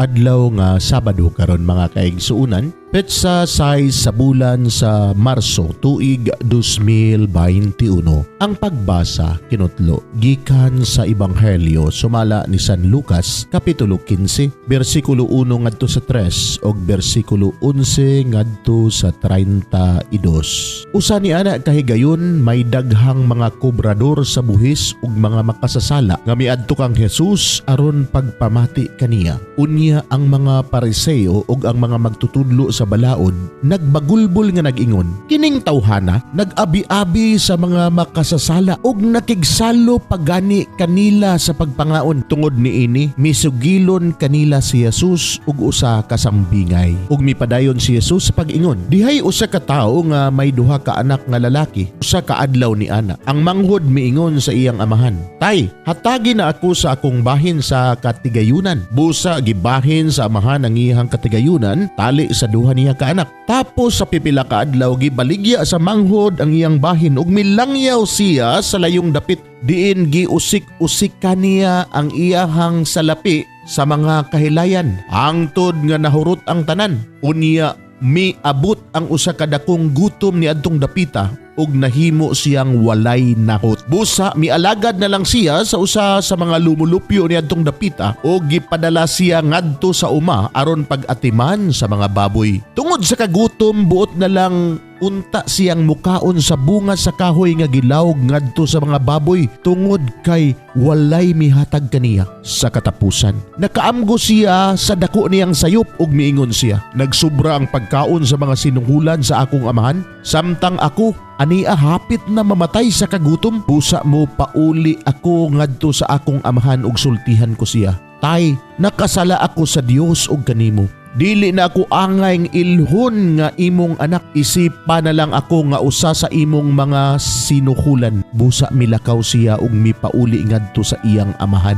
adlaw nga Sabado karon mga kaigsuunan, petsa 6 sa bulan sa Marso tuig 2021. Ang pagbasa kinutlo gikan sa Ebanghelyo sumala ni San Lucas kapitulo 15 bersikulo 1 ngadto sa 3 ug bersikulo 11 ngadto sa 32. Usa ni ana kahigayon may daghang mga kobrador sa buhis ug mga makasasala nga miadto kang Jesus aron pagpamati kaniya. Unya ang mga Pariseo ug ang mga magtutudlo sa balaod nagbagulbol nga nag-ingon, kining tawhana nag-abi-abi sa mga makasasala ug nakigsalo pagani kanila sa pagpangaon. Tungod niini misugilon kanila si Jesus ug usa ka sambingay ug mipadayon si Jesus sa pag-ingon, dihay usa ka tawo nga may duha ka anak nga lalaki. Usa ka adlaw ni ana ang manghod miingon sa iyang amahan, tay, hatagi na ako sa akong bahin sa katigayunan. Busa gibahin sa amahan ang iyang katigayunan tali sa duha niya ka anak. Tapos sa pipila ka adlaw gibaligya sa manghod ang iyang bahin ug milangyaw siya sa layong dapit diin giusik-usik kaniya ang iyahang salapi sa mga kahilayan hangtod nga nahurot ang tanan. Unya miabot ang usa ka dakong gutom ni adtong dapita ug nahimo siyang walay nahot. Busa mialagad na lang siya sa usa sa mga lumulupyo ni adtong dapita ug gipadala siya ngadto sa uma aron pag-atiman sa mga baboy. Tungod sa kagutom buot na lang unta siyang mukaon sa bunga sa kahoy nga gilawg ngadto sa mga baboy tungod kay walay mihatag kaniya. Sa katapusan nakaamgo siya sa dako niyang sayop ug miingon siya, nagsubra ang pagkaon sa mga sinunghulan sa akong amahan samtang ako ania hapit na mamatay sa kagutom. Busa mo pauli ako ngadto sa akong amahan ug sultihan ko siya, tay, nakasala ako sa Dios ug kanimo. Dili na ako angay ilhon nga imong anak, isipa na lang ako nga usa sa imong mga sinuhulan. Busa milakaw siya ug mipauli ngadto sa iyang amahan.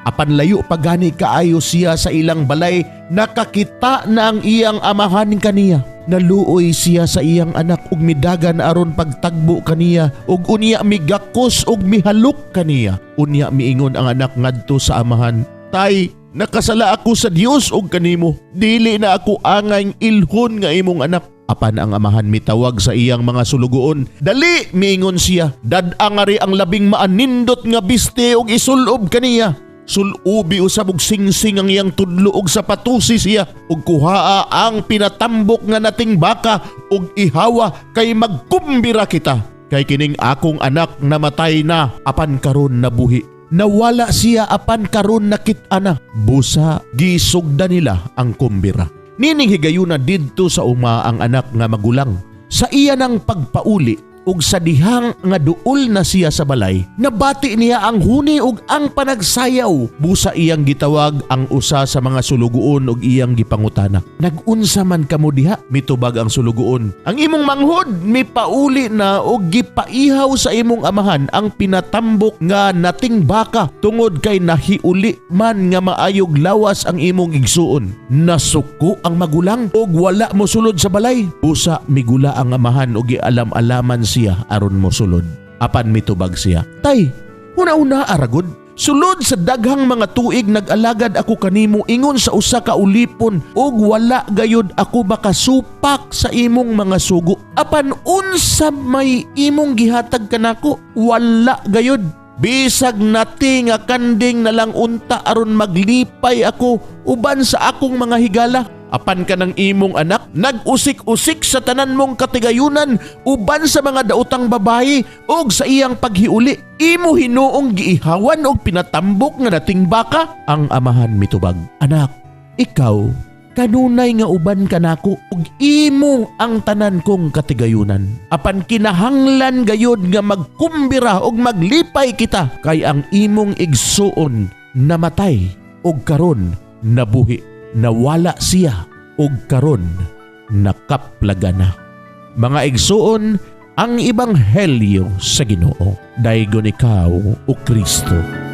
Apan layo pagani kaayo siya sa ilang balay, nakakita na ang iyang amahan kaniya. Naluoy siya sa iyang anak ug midagan aron pagtagbo kaniya ug unya migakos ug mihalok kaniya. Unya miingon ang anak ngadto sa amahan, tay, nakasala ako sa Dios ug kanimo. Dili na ako angay ilhon nga imong anak. Apan ang amahan mitawag sa iyang mga sulugoon. Dali, miingon siya, dad-a nga ri ang labing maanindot nga biste ug isulob kaniya. Sulubi usab og singsing ang iyang tudlo ug sapatusi siya ug kuhaa ang pinatambok nga nating baka ug ihawa kay magkumbira kita. Kay kining akong anak namatay na apan karon nabuhi. Nawala siya apan karon nakit-a na. Busa gisugda nila ang kumbira. Nining higayuna didto sa uma ang anak nga magulang. Sa iya nang pagpauli ug sa dihang nga duol na siya sa balay, nabati niya ang huni ug ang panagsayaw. Busa iyang gitawag ang usa sa mga sulugoon ug iyang gipangutana, nagunsa man kamo diha? Mitubag ang sulugoon, ang imong manghod mipauli na ug gipaihaw sa imong amahan ang pinatambok nga nating baka tungod kay nahiuli man nga maayog lawas ang imong igsuon. Nasuko ang magulang ug wala mo sulod sa balay. Busa migula ang amahan ug gialam-alaman siya aron mo sulod. Apan mitubag siya, tay, una-una aragod, sulod sa daghang mga tuig nag-alagad ako kanimo ingon sa usa ka ulipon ug wala gayud ako makasupak sa imong mga sugo. Apan unsa may imong gihatag kanako? Wala gayud. Bisag nati nga kanding na lang unta aron maglipay ako uban sa akong mga higala. Apan ka ng imong anak, nag-usik-usik sa tanan mong katigayunan uban sa mga daotang babayi ug sa iyang paghiuli. Imo hinuong giihawan og pinatambok nga nating baka. Ang amahan mitubag, anak, ikaw kanunay nga uban kanako ug imo ang tanan kong katigayunan. Apan kinahanglan gayud nga magkumbira ug maglipay kita kay ang imong igsuon namatay ug karon nabuhi. Nawala siya ug karon nakaplaga na. Mga igsuon, ang Ebanghelyo sa Ginoo. Daygon ikaw o Kristo.